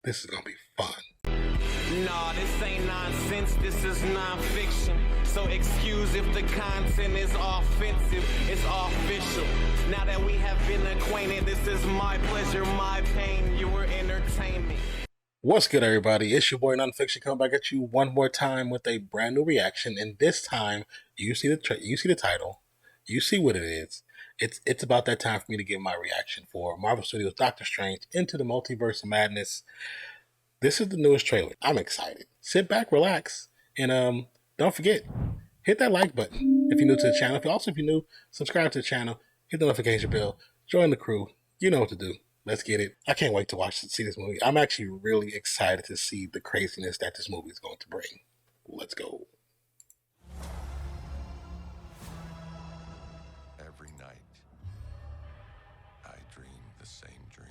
This is gonna be fun. Nah, this ain't nonsense, this is nonfiction. So excuse if the content is offensive, it's official. Now that we have been acquainted, this is my pleasure, my pain, you were entertaining. What's good, everybody? It's your boy Nonpfixion coming back at you one more time with a brand new reaction. And this time, you see the title, you see what it is. It's about that time for me to give my reaction for Marvel Studios' Doctor Strange Into the Multiverse of Madness. This is the newest trailer. I'm excited. Sit back, relax, and don't forget, hit that like button if you're new to the channel. If you're new, subscribe to the channel, hit the notification bell, join the crew. You know what to do. Let's get it. I can't wait to see this movie. I'm actually really excited to see the craziness that this movie is going to bring. Let's go. Every night, I dream the same dream.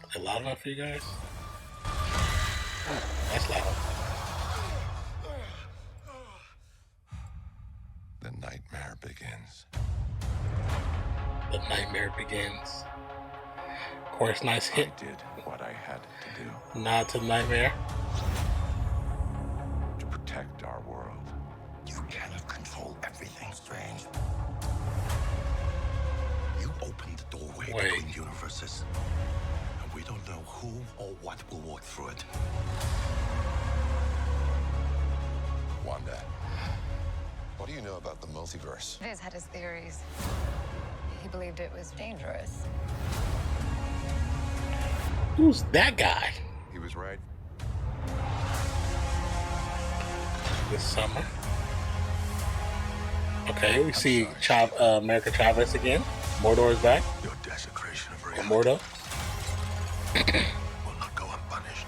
Is it loud enough for you guys? That's loud. The nightmare begins. The nightmare begins. Of course, nice hit. I did what I had to do. Nod to the nightmare. To protect our world. You cannot control everything, Strange. You opened the doorway between universes, and we don't know who or what will walk through it. Wanda, what do you know about the multiverse? Viz had his theories. He believed it was dangerous. Who's that guy? He was right. This summer. Okay, we see America Chavez again. Mordor is back. Your desecration of Or reality Mordo. will not go unpunished.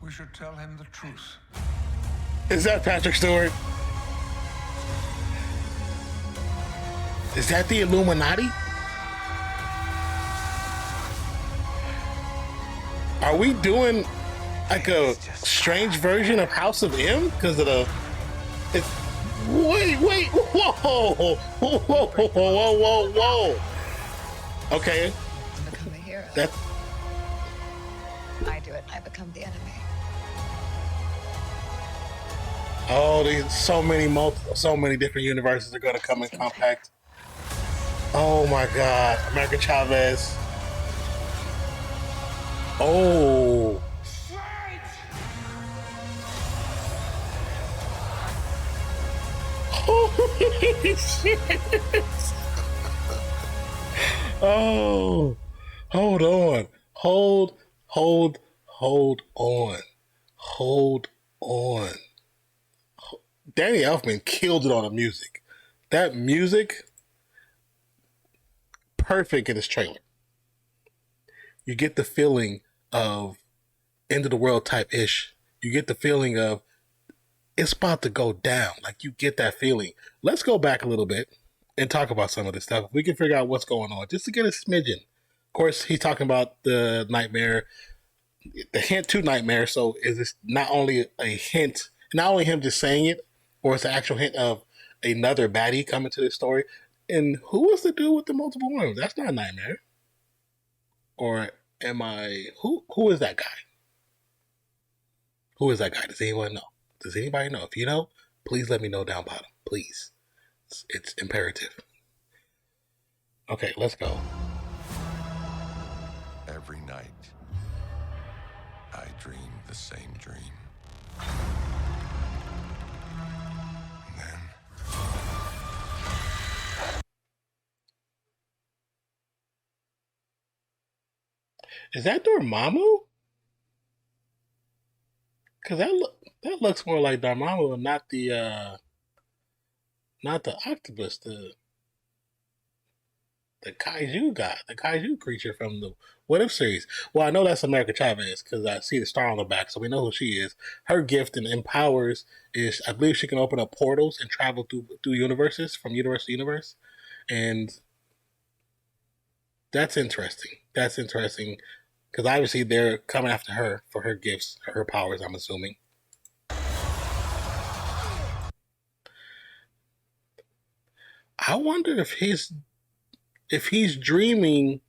We should tell him the truth. Is that Patrick Stewart? Is that the Illuminati? Are we doing like a strange version of House of M? Because of the... Wait, whoa, whoa, whoa, whoa, whoa. Okay. Become a hero. That... I do it, I become the enemy. Oh, there's so many different universes are going to come in compact. Oh my God, America Chavez. Oh. Holy shit. Oh. Hold on. Hold on. Hold on. Danny Elfman killed it on the music. That music, perfect in this trailer. You get the feeling of end of the world type ish. You get the feeling of it's about to go down. Like you get that feeling. Let's go back a little bit and talk about some of this stuff. If we can figure out what's going on, just to get a smidgen. Of course, he's talking about the nightmare, the hint to nightmare. So is this not only a hint, not only him just saying it, or it's an actual hint of another baddie coming to this story? And who is the dude with the multiple worms? That's not a nightmare. Or am I... Who is that guy? Who is that guy? Does anyone know? Does anybody know? If you know, please let me know down bottom. Please. It's imperative. Okay, let's go. Every night, I dream the same dream. And then... Is that Dormammu? Because that looks more like Dormammu and not the octopus, the kaiju creature from the What If series. Well, I know that's America Chavez because I see the star on the back, so we know who she is. Her gift and empowers is, I believe, she can open up portals and travel through universes, from universe to universe, and that's interesting. That's interesting because obviously they're coming after her for her gifts, her powers, I'm assuming. I wonder if he's dreaming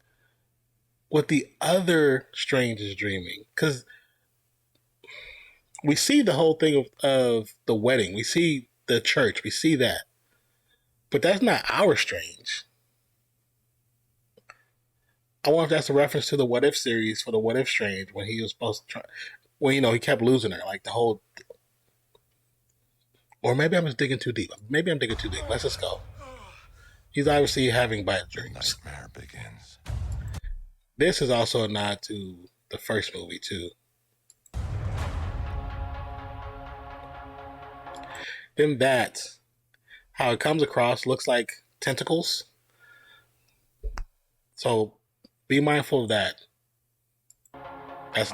what the other Strange is dreaming, because we see the whole thing of the wedding, we see the church, we see that, but that's not our Strange. I wonder if that's a reference to the What If series for the What If Strange when he was supposed to try. Well, he kept losing her, like the whole. Or maybe I'm just digging too deep. Maybe I'm digging too deep. Let's just go. He's obviously having bad dreams. The nightmare begins. This is also a nod to the first movie too. Then how it comes across looks like tentacles. So be mindful of that. That's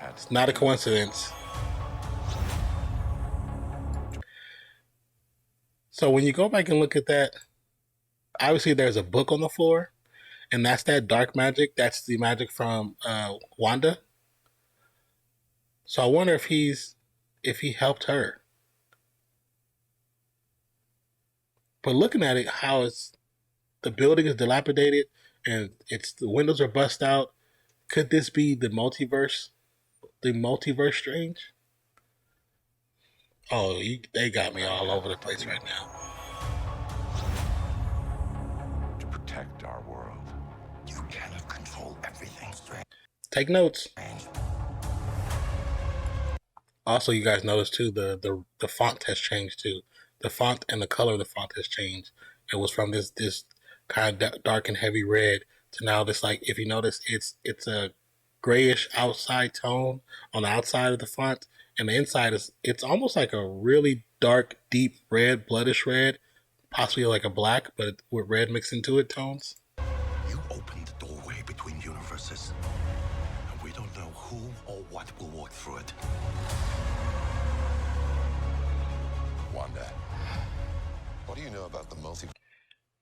it's not a coincidence. So when you go back and look at that, obviously there's a book on the floor, and that's that dark magic. That's the magic from Wanda. So I wonder if he helped her. But looking at it, how the building is dilapidated and the windows are bust out. Could this be the multiverse? The multiverse Strange? Oh, they got me all over the place right now. To protect our world, you cannot control everything, Strange. Take notes. Also, you guys notice too, the font has changed too. The font and the color of the font has changed. It was from this kind of dark and heavy red to now this, like, if you notice, it's a grayish outside tone on the outside of the font, and the inside it's almost like a really dark, deep red, bloodish red, possibly like a black, but with red mixed into it tones. You opened the doorway between universes, and we don't know who or what will walk through it. Wanda, what do you know about the multiverse?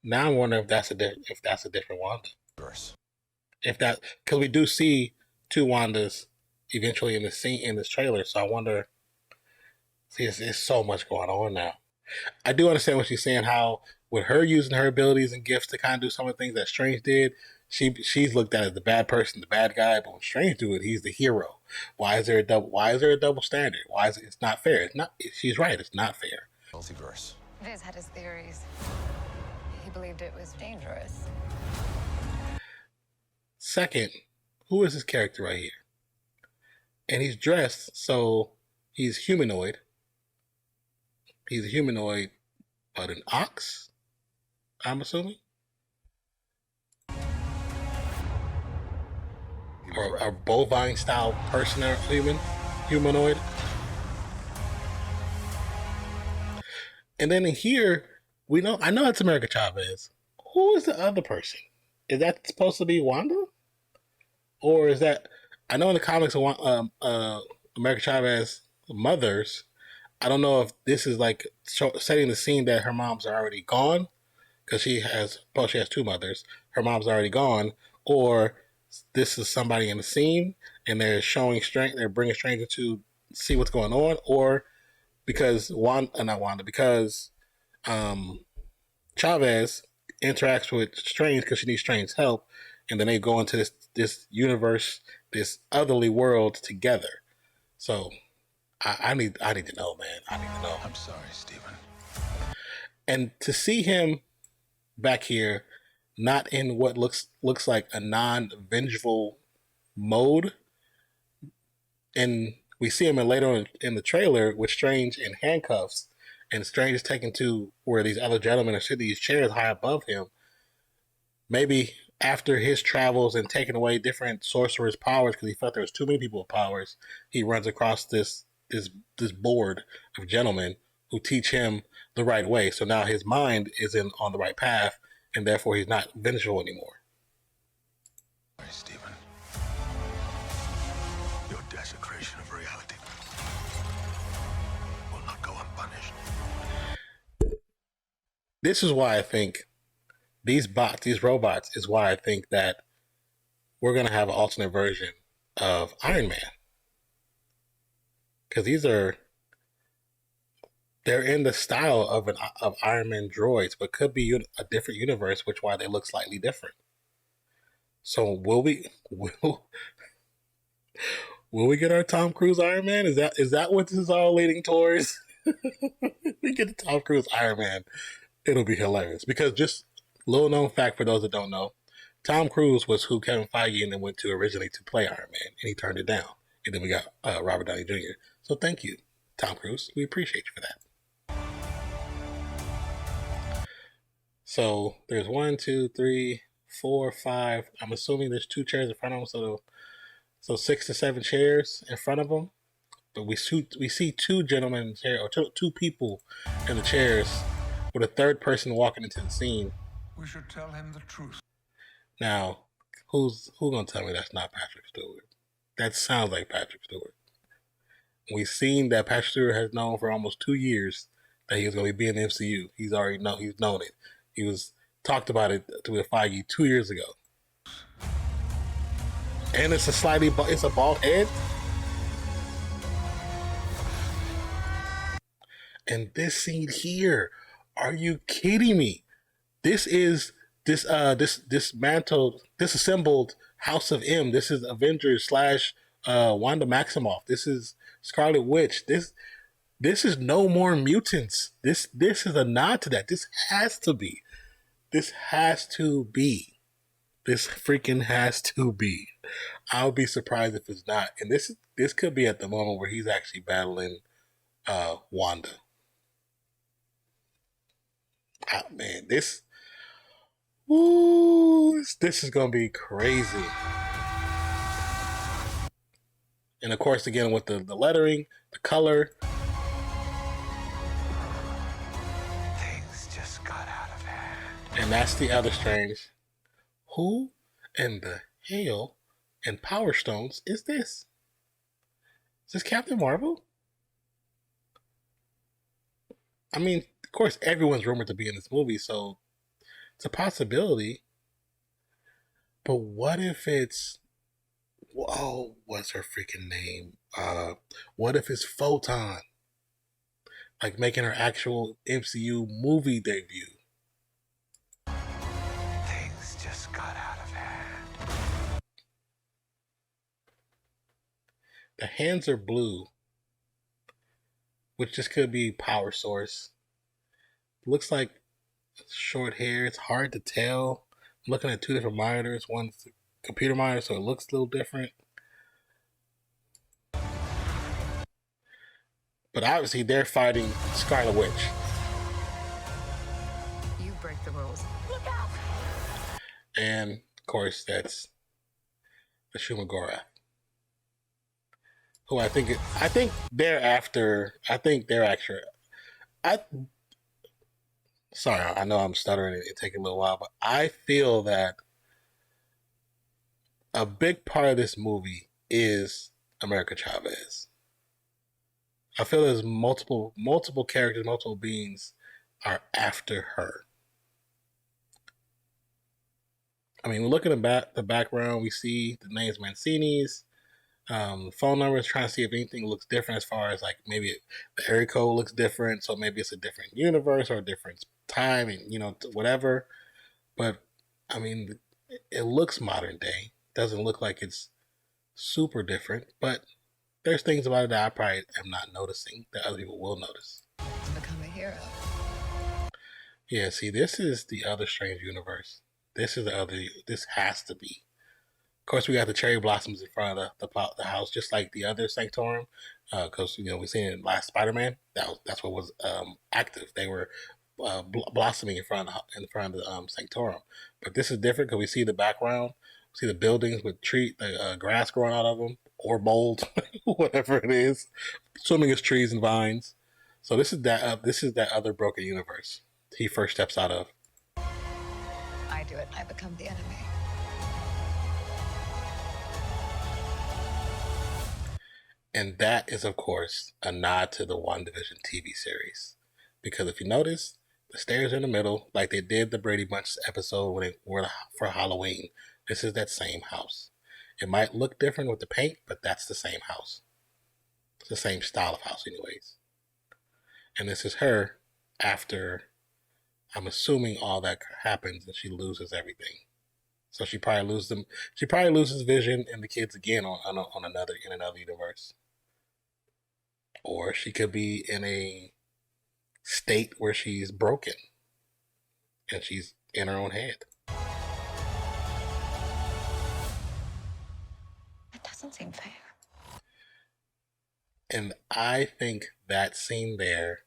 Now I'm wondering if that's a different Wanda. Because we do see two Wandas eventually in this trailer, so I wonder. See, there's so much going on now. I do understand what she's saying. How with her using her abilities and gifts to kind of do some of the things that Strange did, she's looked at as the bad person, the bad guy. But when Strange do it, he's the hero. Why is there a double standard? Why is it's not fair? It's not. She's right. It's not fair. Multiverse. Viz had his theories. He believed it was dangerous. Second, who is this character right here? And he's dressed, so he's humanoid. He's a humanoid, but an ox, I'm assuming? Or a bovine-style person or humanoid. And then in here, I know it's America Chavez. Who is the other person? Is that supposed to be Wanda? Or is that... I know in the comics of America Chavez mothers, I don't know if this is like setting the scene that her moms are already gone, because she has two mothers. Her mom's already gone, or this is somebody in the scene and they're showing strength. They're bringing strength to see what's going on, or because Chavez interacts with Strange because she needs Strange's help, and then they go into this universe, this otherly world together. So I need to know, man. I need to know. I'm sorry, Stephen. And to see him back here, not in what looks like a non-vengeful mode, and we see him later in the trailer with Strange in handcuffs, and Strange is taken to where these other gentlemen are sitting in these chairs high above him. Maybe after his travels and taking away different sorcerers' powers because he felt there was too many people with powers, he runs across this board of gentlemen who teach him the right way. So now his mind is on the right path, and therefore he's not vengeful anymore. Sorry, Stephen. Your desecration of reality will not go unpunished. This is why I think these robots, is why I think that we're going to have an alternate version of Iron Man. Because they're they're in the style of Iron Man droids, but could be a different universe, which why they look slightly different. So will we get our Tom Cruise Iron Man? Is that what this is all leading towards? We get the Tom Cruise Iron Man. It'll be hilarious because just little known fact for those that don't know, Tom Cruise was who Kevin Feige and then went to originally to play Iron Man, and he turned it down. And then we got Robert Downey Jr. So thank you, Tom Cruise. We appreciate you for that. So there's 1, 2, 3, 4, 5. I'm assuming there's 2 chairs in front of them, so 6 to 7 chairs in front of them. But we see 2 gentlemen in the chair, or two people in the chairs, with a third person walking into the scene. We should tell him the truth. Now, who's gonna tell me that's not Patrick Stewart? That sounds like Patrick Stewart. We've seen that Patrick Stewart has known for almost 2 years that he was going to be in the MCU. He's known it. He was talked about it to Feige 2 years ago. And it's a bald head. And this scene here, are you kidding me? This is disassembled House of M. This is Avengers / Wanda Maximoff. This is Scarlet Witch. This is No More Mutants. This is a nod to that. This has to be. This freaking has to be. I'll be surprised if it's not. And this could be at the moment where he's actually battling Wanda. Oh, man, this is gonna be crazy. And of course, again, with the lettering, the color. Things just got out of hand. And that's the other Strange. Who in the hell and Power Stones is this? Is this Captain Marvel? I mean, of course, everyone's rumored to be in this movie, so it's a possibility. But what if it's... Oh, what's her freaking name? What if it's Photon? Like making her actual MCU movie debut. Things just got out of hand. The hands are blue, which just could be power source. Looks like short hair. It's hard to tell. I'm looking at 2 different monitors. One's the computer monitor, so it looks a little different. But obviously, they're fighting Scarlet Witch. You break the rules. Look out! And, of course, that's the Shumagorath. Who I think they're actually... Sorry, I know I'm stuttering and it taking a little while, but I feel that a big part of this movie is America Chavez. I feel there's multiple characters, multiple beings are after her. I mean, we look at the background, we see the names Mancini's, phone numbers, trying to see if anything looks different as far as like maybe the area code looks different, so maybe it's a different universe or a different time and whatever. But I mean, it looks modern day. Doesn't look like it's super different, but there's things about it that I probably am not noticing that other people will notice. To become a hero. Yeah, see, this is the other Strange Universe. This has to be. Of course, we got the cherry blossoms in front of the house, just like the other Sanctorum, because we seen it in last Spider-Man. That's what was active. They were blossoming in front of the Sanctorum. But this is different because we see the background, we see the buildings with the grass growing out of them, or mold, whatever it is, swimming as trees and vines. So this is that other broken universe he first steps out of. I do it, I become the enemy. And that is, of course, a nod to the WandaVision TV series. Because if you notice, the stairs are in the middle, like they did the Brady Bunch episode when they were for Halloween. This is that same house. It might look different with the paint, but that's the same house. It's the same style of house anyways. And this is her after, I'm assuming, all that happens and she loses everything. So she probably loses them. She probably loses Vision and the kids again on another universe. Or she could be in a state where she's broken and she's in her own head. It doesn't seem fair. And I think that scene there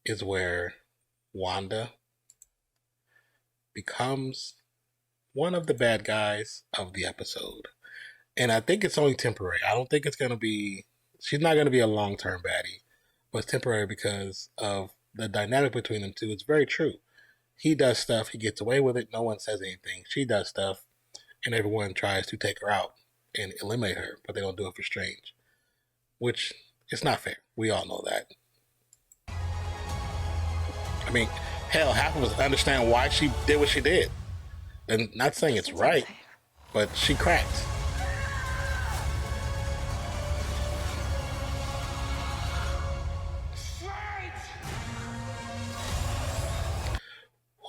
is where Wanda becomes one of the bad guys of the episode. And I think it's only temporary. I don't think it's going to be, she's not going to be a long-term baddie, but it's temporary because of the dynamic between them two. It's very true. He does stuff, he gets away with it, no one says anything. She does stuff, and everyone tries to take her out and eliminate her, but they don't do it for Strange, which is not fair. We all know that. I mean, hell, half of us understand why she did what she did. And not saying it's right, but she cracked.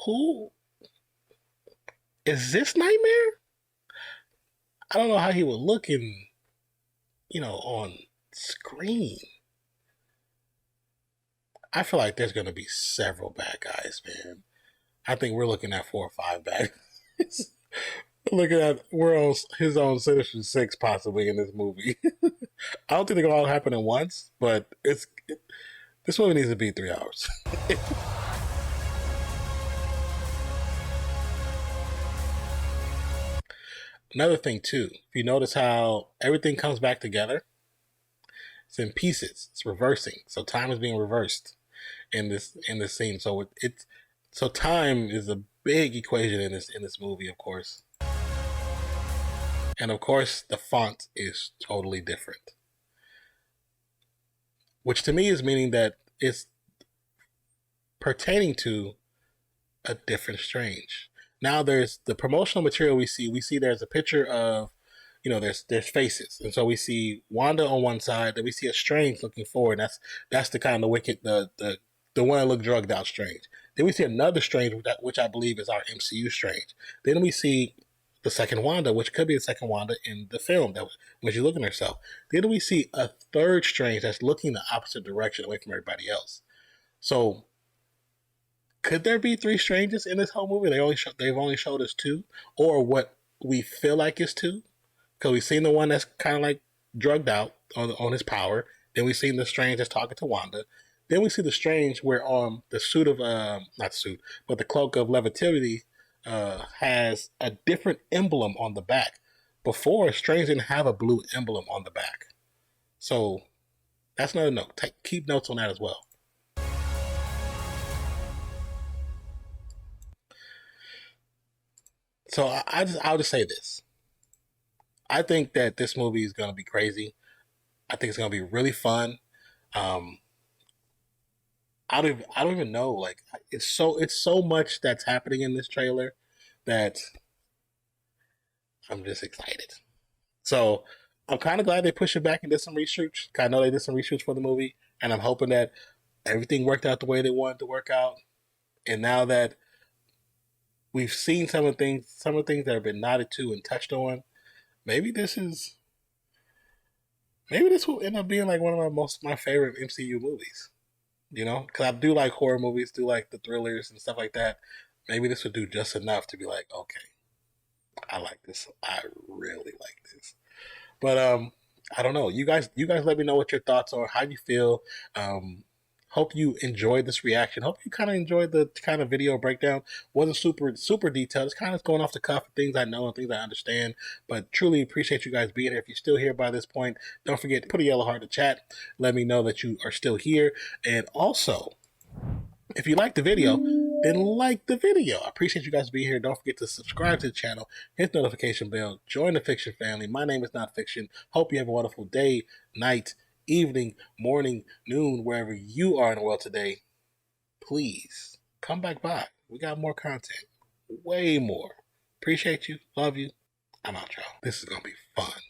Who is this Nightmare? I don't know how he would look in, on screen. I feel like there's going to be several bad guys, man. I think we're looking at 4 or 5 bad guys. Looking at his own Sinister Six possibly in this movie. I don't think they're going to all happen at once, but this movie needs to be 3 hours. Another thing too, if you notice how everything comes back together, it's in pieces. It's reversing. So time is being reversed in this scene. So so time is a big equation in this movie, of course. And of course, the font is totally different, which to me is meaning that it's pertaining to a different Strange. Now there's the promotional material we see there's a picture of, there's faces. And so we see Wanda on one side, then we see a Strange looking forward. That's the kind of wicked, the one that looked drugged out Strange. Then we see another Strange, which I believe is our MCU Strange. Then we see the second Wanda, which could be the second Wanda in the film when she's looking at herself. Then we see a third Strange that's looking the opposite direction away from everybody else. So could there be 3 Stranges in this whole movie? They've only showed us 2, or what we feel like is 2, because we've seen the one that's kind of like drugged out on his power. Then we've seen the Strange that's talking to Wanda. Then we see the Strange where the suit of not suit, but the cloak of levitativity has a different emblem on the back. Before, Strange didn't have a blue emblem on the back. So that's another note. Keep notes on that as well. So I'll just say this. I think that this movie is going to be crazy. I think it's going to be really fun. I don't even know. Like, it's so much that's happening in this trailer that I'm just excited. So I'm kind of glad they pushed it back and did some research. I know they did some research for the movie, and I'm hoping that everything worked out the way they wanted to work out. And now that we've seen some of the things that have been nodded to and touched on, maybe this will end up being like one of my favorite MCU movies. Because I do like horror movies, do like the thrillers and stuff like that. Maybe this would do just enough to be like, okay, I like this. I really like this. But I don't know. You guys let me know what your thoughts are. How you feel. Hope you enjoyed this reaction. Hope you kind of enjoyed the kind of video breakdown. Wasn't super detailed. It's kind of going off the cuff, things I know and things I understand. But truly appreciate you guys being here. If you're still here by this point, don't forget to put a yellow heart in the chat. Let me know that you are still here. And also, if you like the video, then like the video. I appreciate you guys being here. Don't forget to subscribe to the channel, hit the notification bell, join the Fiction family. My name is Nonpfixion. Hope you have a wonderful day, night, evening, morning, noon, wherever you are in the world today. Please come back by. We got more content. Way more. Appreciate you. Love you. I'm out, y'all. This is going to be fun.